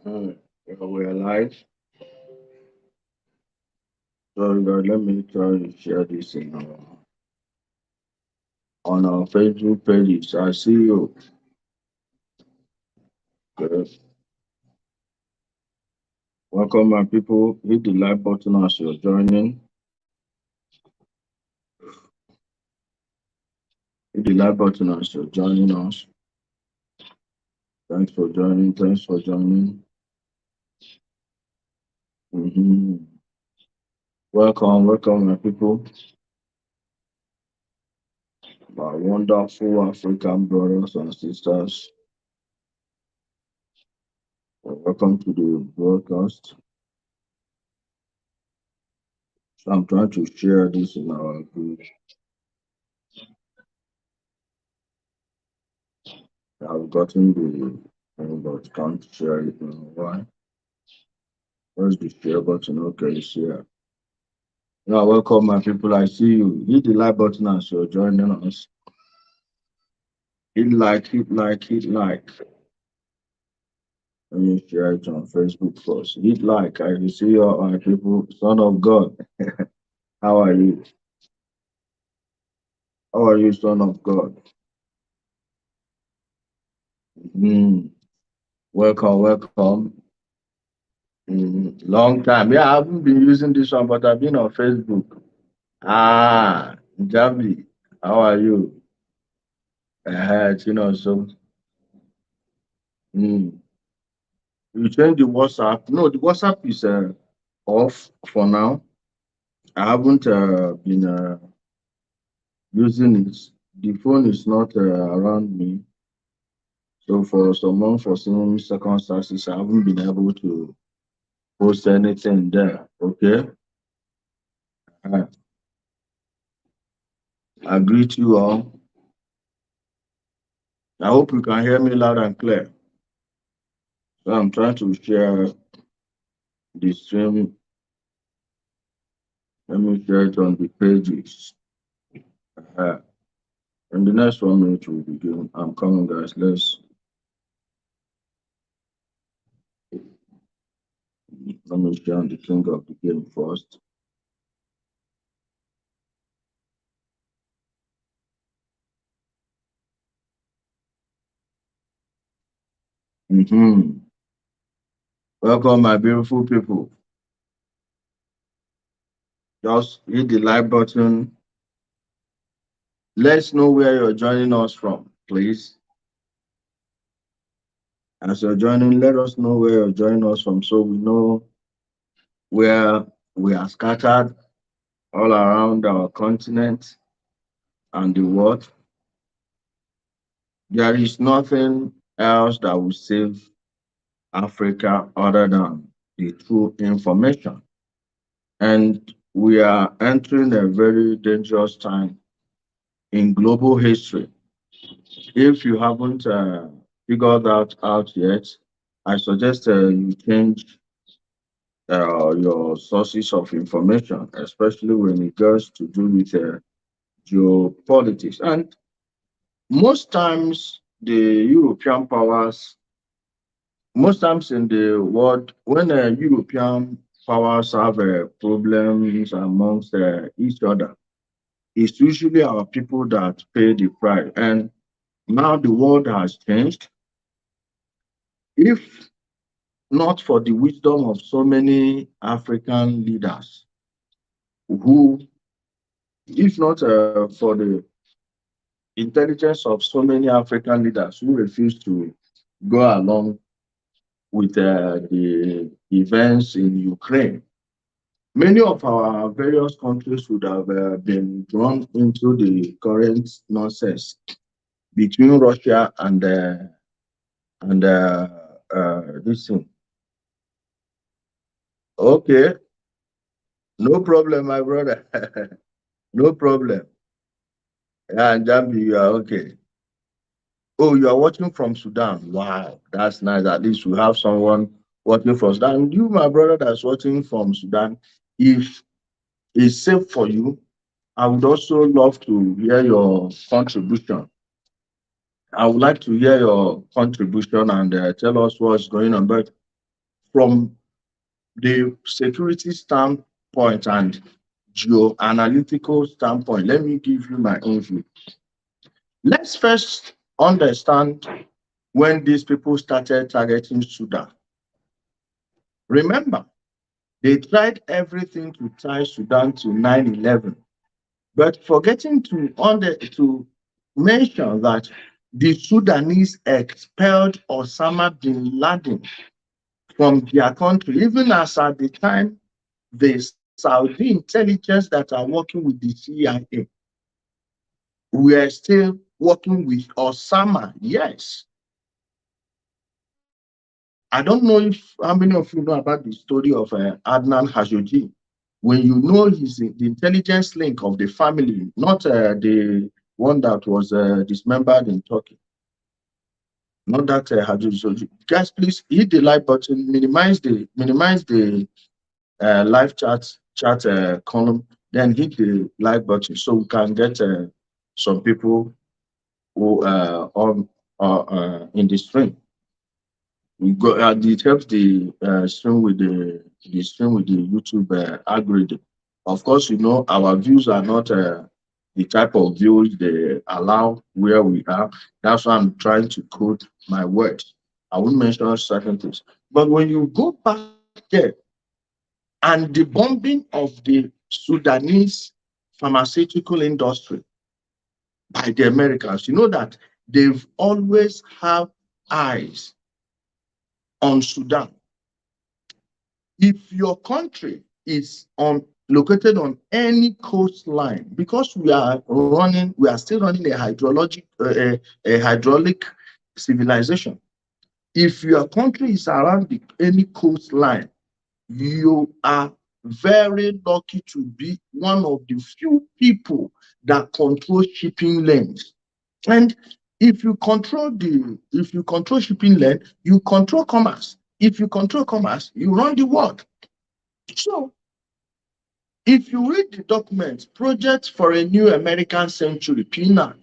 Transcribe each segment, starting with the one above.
Hmm. We're live. So let me try to share this on our Facebook pages. I see you. Okay. Welcome, my people. Hit the like button as you're joining. Hit the like button as you're joining us. Thanks for joining. Thanks for joining. hmm welcome, my people. My wonderful African brothers and sisters. Welcome to the broadcast. So I'm trying to share this in our group. I've gotten the but can't share it now. Why? Where's the share button? Okay, share. Yeah, welcome, my people. I see you. Hit the like button as you're joining us. Hit like, hit like, hit like. Let me share it on Facebook first. Hit like. I can see you, my people. Son of God. How are you? How are you, son of God? Mm. Welcome, welcome. Long time. Yeah, I haven't been using this one, but I've been on Facebook. Ah, Javi. How are you? So mm, you change the WhatsApp. No, the WhatsApp is off for now. I haven't been using it. The phone is not around me. So for some unforeseen circumstances, I haven't been able to post anything there. Okay. Uh, I greet you all. I hope you can hear me loud and clear. So I'm trying to share the stream. Let me share it on the pages. Uh, in the next 1 minute, we'll begin. I'm coming, guys. Let me share on the king of the game first. hmm Welcome, my beautiful people. Just hit the like button. Let's know where you're joining us from, please. As you're joining, let us know where you're joining us from so we know where we are scattered all around our continent and the world. There is nothing else that will save Africa other than the true information. And we are entering a very dangerous time in global history. If you haven't figured that out yet, I suggest you change your sources of information, especially when it goes to do with geopolitics. And most times, most times in the world, when European powers have problems amongst each other, it's usually our people that pay the price. And now the world has changed. If not for the wisdom of so many African leaders who, if not for the intelligence of so many African leaders who refuse to go along with the events in Ukraine, many of our various countries would have been drawn into the current nonsense between Russia and this thing. Okay, no problem, my brother. No problem. Yeah, and Jambi, you are okay. Oh, you are watching from Sudan. Wow, that's nice. At least we have someone watching from Sudan. And you, my brother, that's watching from Sudan. If it's safe for you, I would also love to hear your contribution. I would like to hear your contribution and tell us what's going on. But from the security standpoint and geoanalytical standpoint, let me give you my own view. Let's first understand when these people started targeting Sudan. Remember, they tried everything to tie Sudan to 9/11, but forgetting to mention that the Sudanese expelled Osama bin Laden from their country, even as at the time the Saudi intelligence that are working with the CIA were still working with Osama. Yes. I don't know if how many of you know about the story of Adnan Khashoggi. When you know he's the intelligence link of the family, not the one that was dismembered in Turkey, not that Khashoggi. So guys, please hit the like button, minimize the live chat column, then hit the like button so we can get some people who on in the stream. We go it helps the stream with the stream with the YouTube algorithm. Of course, you know our views are not the type of views they allow where we are. That's why I'm trying to code my words. I won't mention certain things. But when you go back there and the bombing of the Sudanese pharmaceutical industry by the Americans, you know that they've always have eyes on Sudan. If your country is on located on any coastline, because we are still running a hydraulic civilization. If your country is around any coastline, you are very lucky to be one of the few people that control shipping lanes. And if you control shipping lane, you control commerce. If you control commerce, you run the world. So if you read the document, Project for a New American Century, PNAC,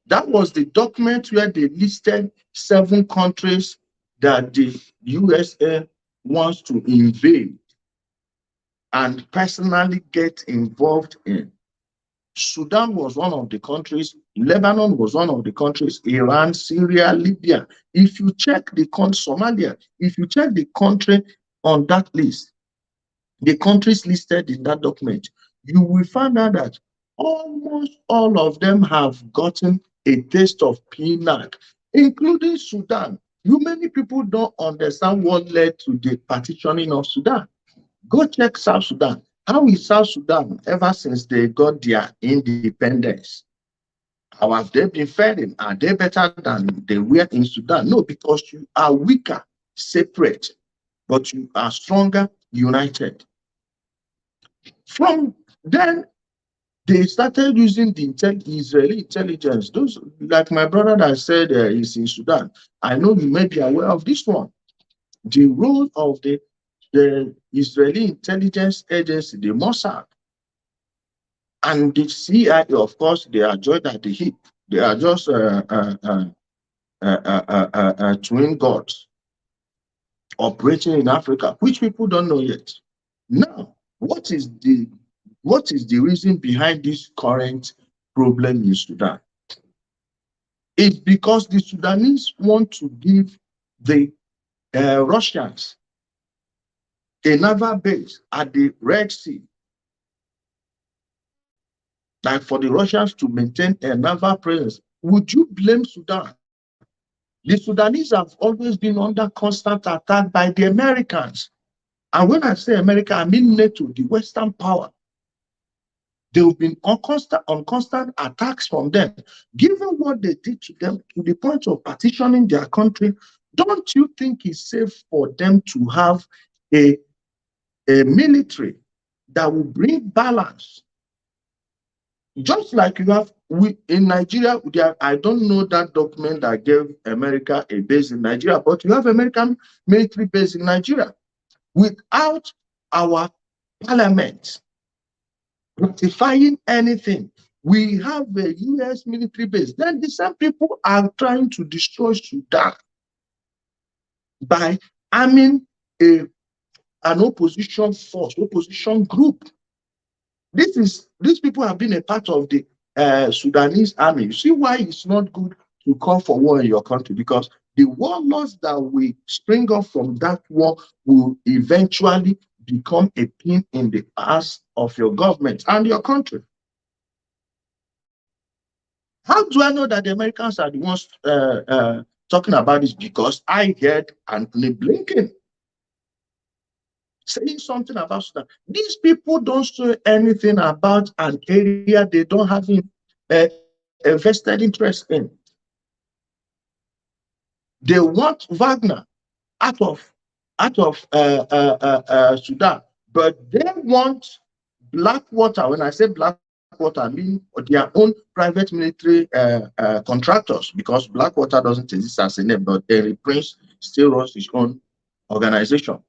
that was the document where they listed 7 countries that the USA wants to invade and personally get involved in. Sudan was one of the countries, Lebanon was one of the countries, Iran, Syria, Libya. If you check the Somalia, if you check the country on that list, the countries listed in that document, you will find out that almost all of them have gotten a taste of PNAC, including Sudan. Many people don't understand what led to the partitioning of Sudan. Go check South Sudan. How is South Sudan ever since they got their independence? How have they been faring? Are they better than they were in Sudan? No, because you are weaker, separate, but you are stronger, united. From then, they started using the Israeli intelligence. Those, like my brother that said is in Sudan. I know you may be aware of this one. The role of the Israeli intelligence agency, the Mossad, and the CIA, of course, they are joined at the hip. They are just twin gods operating in Africa, which people don't know yet. Now, what is the reason behind this current problem in Sudan? It's because the Sudanese want to give the Russians a naval base at the Red Sea, like for the Russians to maintain a naval presence. Would you blame Sudan? The Sudanese have always been under constant attack by the Americans. And when I say America, I mean NATO, the Western power. They've been on constant attacks from them. Given what they did to them to the point of partitioning their country, don't you think it's safe for them to have a, a military that will bring balance? Just like you have in Nigeria, I don't know that document that gave America a base in Nigeria, but you have American military base in Nigeria. Without our parliament ratifying anything, we have a US military base. Then the same people are trying to destroy Sudan by arming a an opposition force, opposition group. These people have been a part of the Sudanese army. You see why it's not good to call for war in your country, because the warlords that will spring up from that war will eventually become a pain in the ass of your government and your country. How do I know that the Americans are the ones talking about this? Because I heard Anthony Blinken saying something about Sudan. These people don't say anything about an area they don't have a vested interest in. They want Wagner out of Sudan, but they want Blackwater. When I say Blackwater, I mean their own private military contractors, because Blackwater doesn't exist as a name, but Henry Prince still runs his own organization.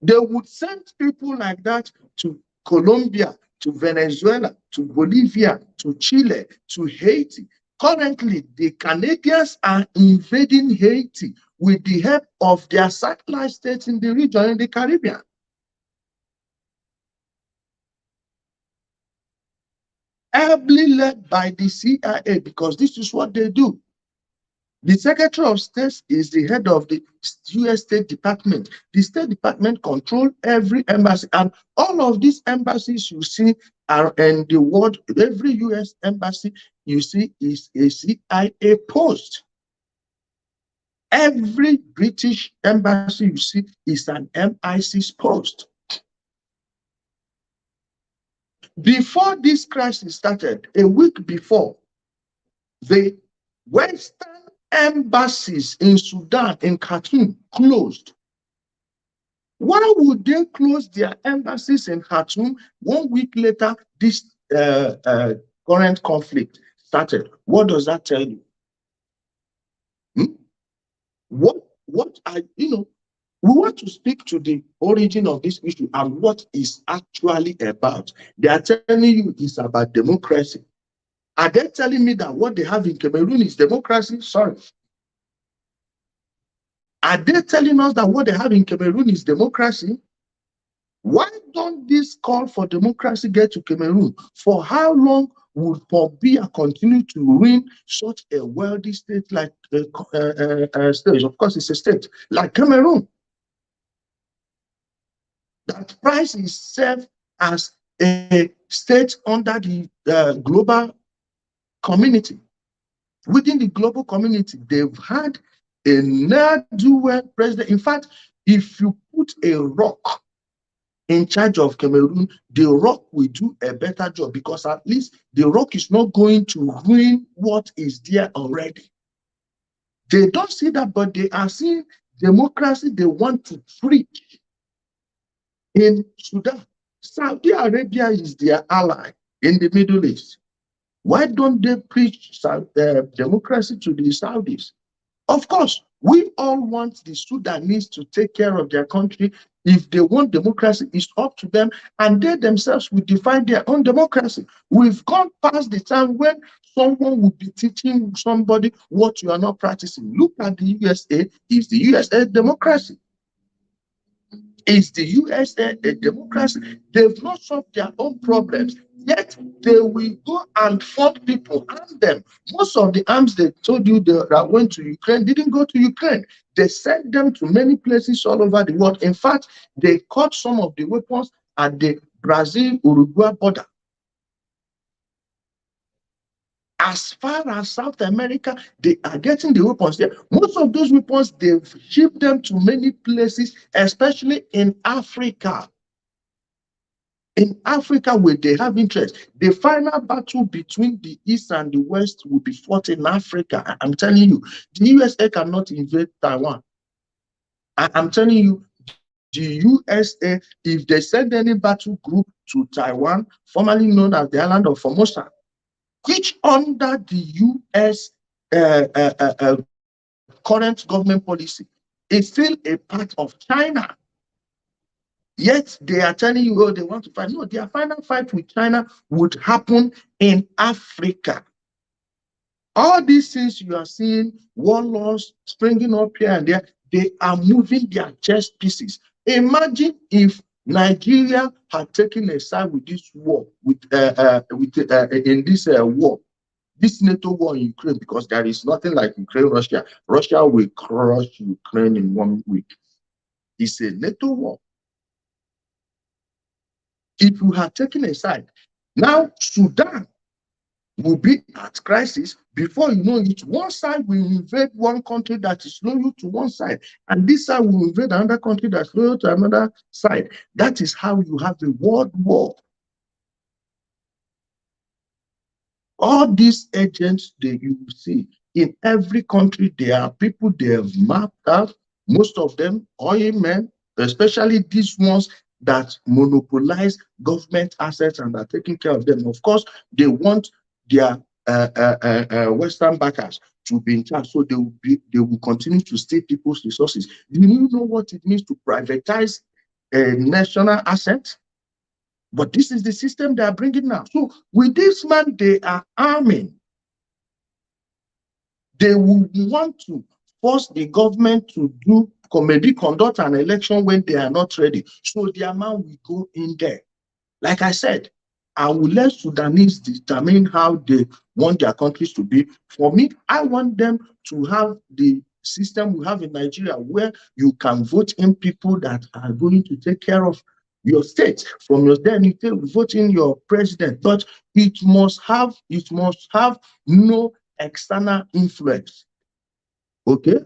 They would send people like that to Colombia, to Venezuela, to Bolivia, to Chile, to Haiti. Currently, the Canadians are invading Haiti with the help of their satellite states in the region in the Caribbean. Heavily led by the CIA, because this is what they do. The Secretary of State is the head of the U.S. State Department. The State Department controls every embassy, and all of these embassies you see are in the world. Every U.S. embassy you see is a CIA post. Every British embassy you see is an MI6 post. Before this crisis started, a week before, the Western embassies in Sudan, in Khartoum, closed. Why would they close their embassies in Khartoum? 1 week later, this current conflict started. What does that tell you? What are, we want to speak to the origin of this issue and what is actually about. They are telling you it's about democracy. Are they telling me that what they have in Cameroon is democracy? Sorry. Are they telling us that what they have in Cameroon is democracy? Why don't this call for democracy get to Cameroon? For how long would Paul Biya continue to ruin such a wealthy state like state? Of course, it's a state like Cameroon. That price is served as a state under the global community. Within the global community, they've had a ne'er-do-well president. In fact, if you put a rock in charge of Cameroon, the rock will do a better job, because at least the rock is not going to ruin what is there already. They don't see that, but they are seeing democracy they want to preach in Sudan. Saudi Arabia is their ally in the Middle East. Why don't they preach democracy to the Saudis? Of course, we all want the Sudanese to take care of their country. If they want democracy, it's up to them, and they themselves will define their own democracy. We've gone past the time when someone will be teaching somebody what you are not practicing. Look at the USA. Is the USA democracy? Is the USA a democracy? They've not solved their own problems, yet they will go and fund people, arm them. Most of the arms they told you that went to Ukraine didn't go to Ukraine. They sent them to many places all over the world. In fact, they caught some of the weapons at the Brazil-Uruguay border. As far as South America, they are getting the weapons there. Most of those weapons, they've shipped them to many places, especially in Africa. In Africa, where they have interest, the final battle between the East and the West will be fought in Africa. I'm telling you, the USA cannot invade Taiwan. I'm telling you, the USA, if they send any battle group to Taiwan, formerly known as the island of Formosa, which under the US current government policy is still a part of China. Yet they are telling you, oh, they want to fight. No, their final fight with China would happen in Africa. All these things you are seeing, warlords springing up here and there, they are moving their chess pieces. Imagine if Nigeria had taken a side with this war, in this war, this NATO war in Ukraine, because there is nothing like Ukraine, Russia. Russia will crush Ukraine in 1 week. It's a NATO war. If you had taken a side, now Sudan will be at crisis. Before you know it, one side will invade one country that is loyal to one side, and this side will invade another country that's loyal to another side. That is how you have a world war. All these agents that you see in every country, there are people they have mapped out, most of them oil men, especially these ones that monopolize government assets and are taking care of them. Of course, they want their Western backers to be in charge, so they will continue to steal people's resources. Do you know what it means to privatize a national asset? But this is the system they are bringing now. So with this man, they are arming. They would want to force the government to maybe conduct an election when they are not ready. So their man will go in there. Like I said, I will let Sudanese determine how they want their countries to be. For me, I want them to have the system we have in Nigeria, where you can vote in people that are going to take care of your state. From your then you vote in your president, but it must have no external influence. Okay?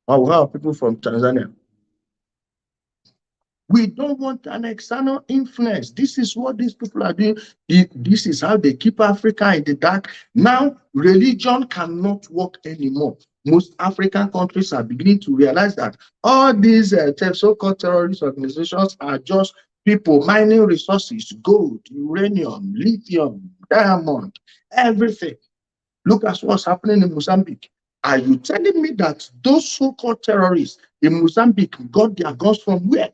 I will have people from Tanzania. We don't want an external influence. This is what these people are doing. This is how they keep Africa in the dark. Now, religion cannot work anymore. Most African countries are beginning to realize that all these so-called terrorist organizations are just people mining resources, gold, uranium, lithium, diamond, everything. Look at what's happening in Mozambique. Are you telling me that those so-called terrorists in Mozambique got their guns from where?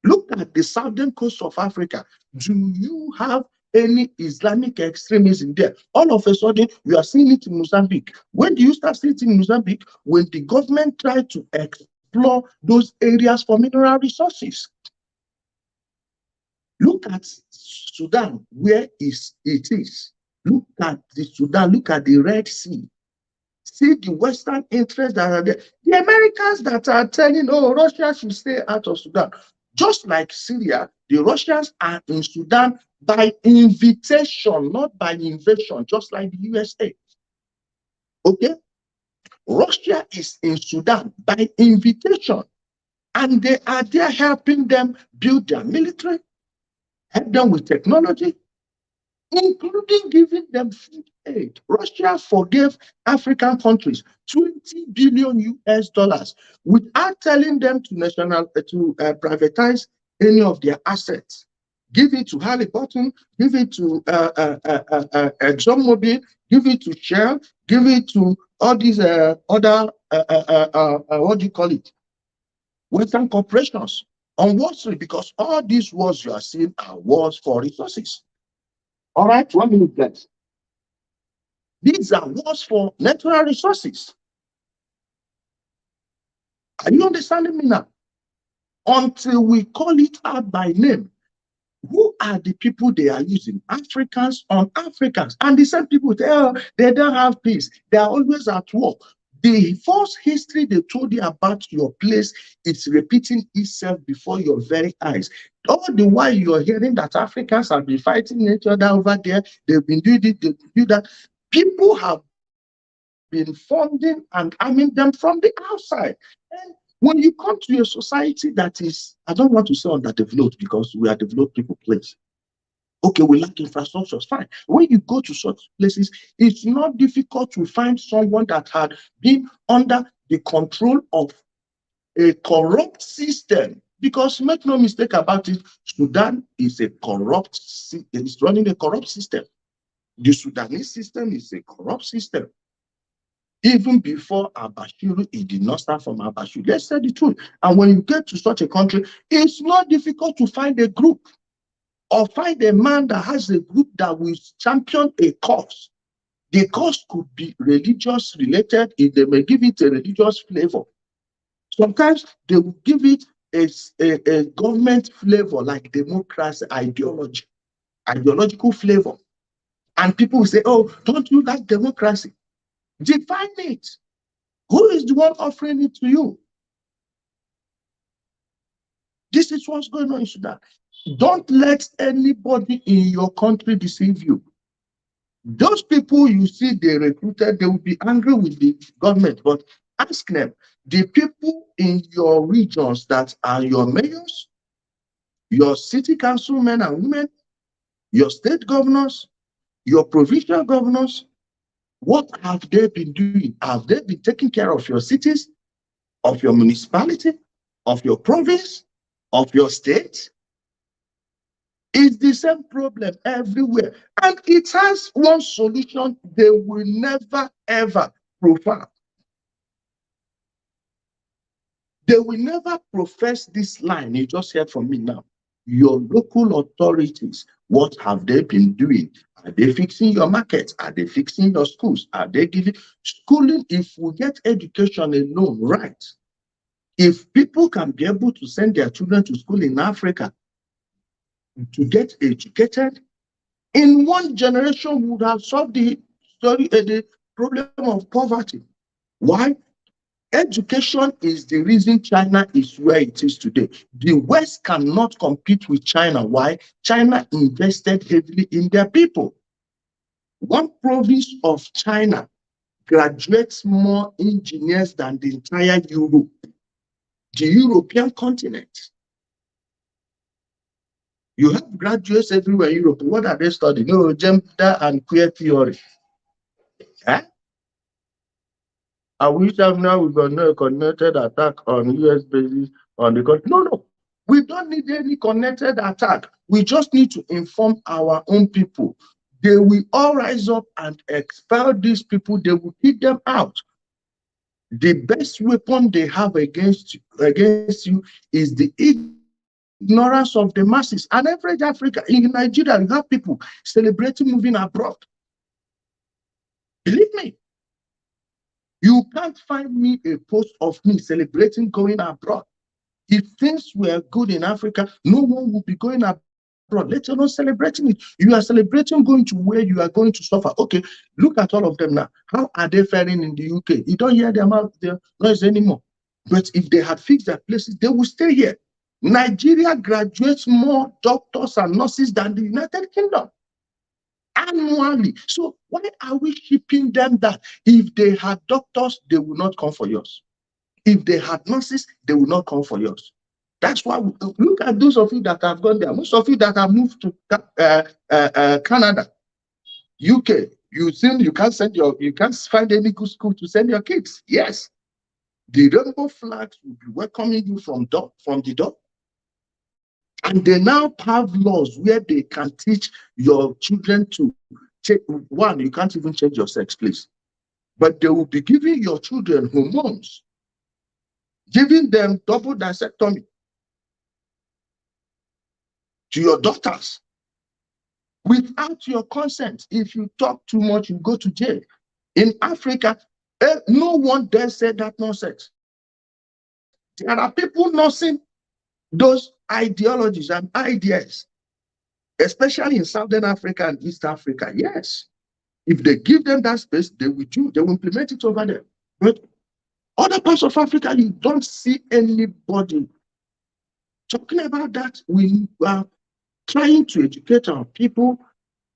Look at the southern coast of Africa. Do you have any Islamic extremism there? All of a sudden, you are seeing it in Mozambique. When do you start seeing it in Mozambique? When the government tried to explore those areas for mineral resources. Look at Sudan, where it is. Look at the Sudan, look at the Red Sea. See the Western interests that are there. The Americans that are telling, oh, Russia should stay out of Sudan. Just like Syria, the Russians are in Sudan by invitation, not by invasion, just like the USA. Okay? Russia is in Sudan by invitation, and they are there helping them build their military, help them with technology, including giving them food aid. Russia forgave African countries 20 billion US dollars without telling them to privatize any of their assets. Give it to Halliburton, give it to ExxonMobil, give it to Shell, give it to all these other, what do you call it, Western corporations on Wall Street, because all these wars you are seeing are wars for resources. All right, 1 minute, guys. These are wars for natural resources. Are you understanding me now? Until we call it out by name, who are the people they are using? Africans on Africans. And the same people, they don't have peace. They are always at war. The false history they told you about your place is repeating itself before your very eyes. All the while you're hearing that Africans have been fighting each other over there, they've been doing it, they do that. People have been funding and arming them from the outside. And when you come to a society that is, I don't want to say underdeveloped because we are developed people, please. Okay, we lack infrastructure, fine. When you go to such places, it's not difficult to find someone that had been under the control of a corrupt system. Because make no mistake about it, Sudan is it's running a corrupt system. The Sudanese system is a corrupt system. Even before Abashiru, it did not start from Abashiru. Let's say the truth. And when you get to such a country, it's not difficult to find a group or find a man that has a group that will champion a cause. The cause could be religious related. If they may give it a religious flavor. Sometimes they will give it a government flavor like democracy ideological flavor. And people will say, oh, don't you like democracy? Define it. Who is the one offering it to you? This is what's going on in Sudan. Don't let anybody in your country deceive you. Those people you see they recruited, they will be angry with the government, but ask them, the people in your regions that are your mayors, your city councilmen and women, your state governors, your provincial governors, what have they been doing? Have they been taking care of your cities, of your municipality, of your province, of your state? It's the same problem everywhere. And it has one solution they will never, ever profess. They will never profess this line you just heard from me now. Your local authorities, what have they been doing? Are they fixing your markets? Are they fixing your schools? Are they giving schooling? If we get education alone, right? If people can be able to send their children to school in Africa to get educated, in one generation we would have solved the problem of poverty. Why? Education is the reason China is where it is today. The West cannot compete with China. Why? China invested heavily in their people. One province of China graduates more engineers than the entire Europe, the European continent. You have graduates everywhere in Europe. What are they studying? No, gender and queer theory. Eh? I wish now we've got no coordinated attack on US bases on the country. No. We don't need any connected attack. We just need to inform our own people. They will all rise up and expel these people. They will kick them out. The best weapon they have against you is the ignorance of the masses. And average Africa, in Nigeria, you have people celebrating moving abroad. Believe me. You can't find me a post of me celebrating going abroad. If things were good in Africa, no one would be going abroad, let alone celebrating it. You are celebrating going to where you are going to suffer. Okay, look at all of them now. How are they faring in the UK? You don't hear their noise anymore. But if they had fixed their places, they will stay here. Nigeria graduates more doctors and nurses than the United Kingdom annually. So why are we shipping them that? If they had doctors, they will not come for yours. If they had nurses, they will not come for yours. That's why we look at those of you that have gone there. Most of you that have moved to Canada, UK, you can't find any good school to send your kids. Yes, the rainbow flags will be welcoming you from the door. And they now have laws where they can teach your children to take one. You can't even change your sex, please. But they will be giving your children hormones, giving them double disectomy to your daughters without your consent. If you talk too much, you go to jail. In Africa, no one dare say that nonsense. There are people nursing those ideologies and ideas, especially in Southern Africa and East Africa. Yes, if they give them that space, they will implement it over there. But other parts of Africa, you don't see anybody talking about that. We are trying to educate our people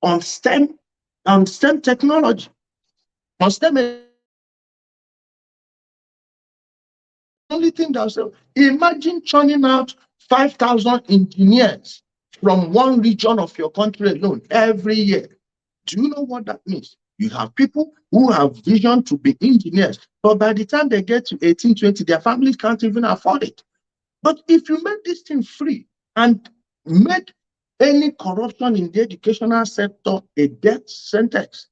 on STEM technology, on STEM. Only thing that will imagine churning out 5,000 engineers from one region of your country alone every year. Do you know what that means? You have people who have vision to be engineers, but by the time they get to 18, 20, their families can't even afford it. But if you make this thing free and make any corruption in the educational sector a death sentence,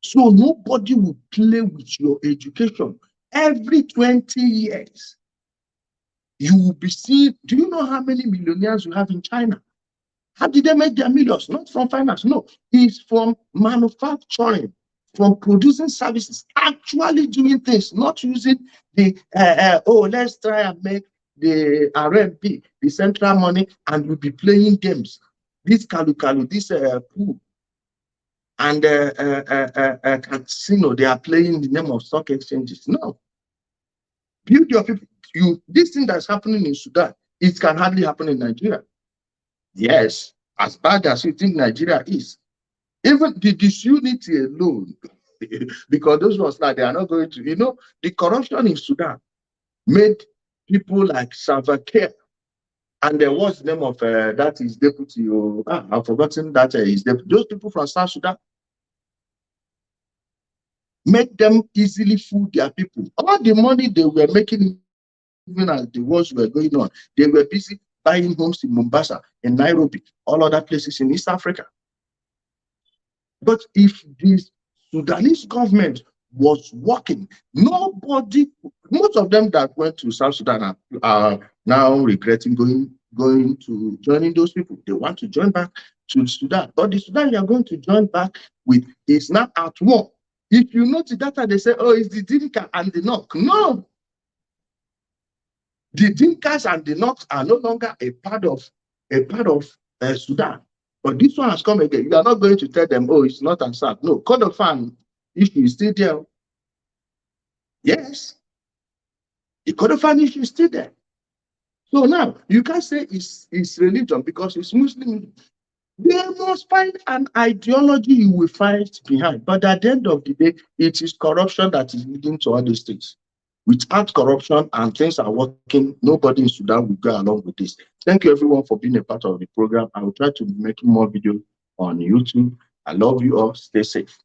so nobody will play with your education. Every 20 years, you will be seeing. Do you know how many millionaires you have in China? How did they make their millions? Not from finance, no. It's from manufacturing, from producing services, actually doing things, not using the let's try and make the RMP, the central money, and we'll be playing games. This kalu, this pool, and casino, they are playing in the name of stock exchanges. No, build your people. This thing that's happening in Sudan, it can hardly happen in Nigeria. Yes, as bad as you think Nigeria is, even the disunity alone, because those ones now, they are not going to, the corruption in Sudan made people like Salva Kiir, and there was the name of that is deputy, I've forgotten that is deputy. Those people from South Sudan made them easily fool their people. All the money they were making, even as the wars were going on, they were busy buying homes in Mombasa, in Nairobi, all other places in East Africa. But if the Sudanese government was working, nobody, most of them that went to South Sudan are now regretting going to joining those people. They want to join back to Sudan. But the Sudan you are going to join back with is now at war. If you notice that they say, oh, it's the Dinka and the Nok. No. The Dinkas and the Noks are no longer a part of Sudan. But this one has come again. You are not going to tell them, oh, it's not Assad. No, Kordofan issue is still there. Yes, the Kordofan issue is still there. So now you can't say it's religion because it's Muslim. They must find an ideology you will fight behind. But at the end of the day, it is corruption that is leading to all these things. Without corruption and things are working, nobody in Sudan will go along with this. Thank you everyone for being a part of the program. I will try to be making more videos on YouTube. I love you all. Stay safe.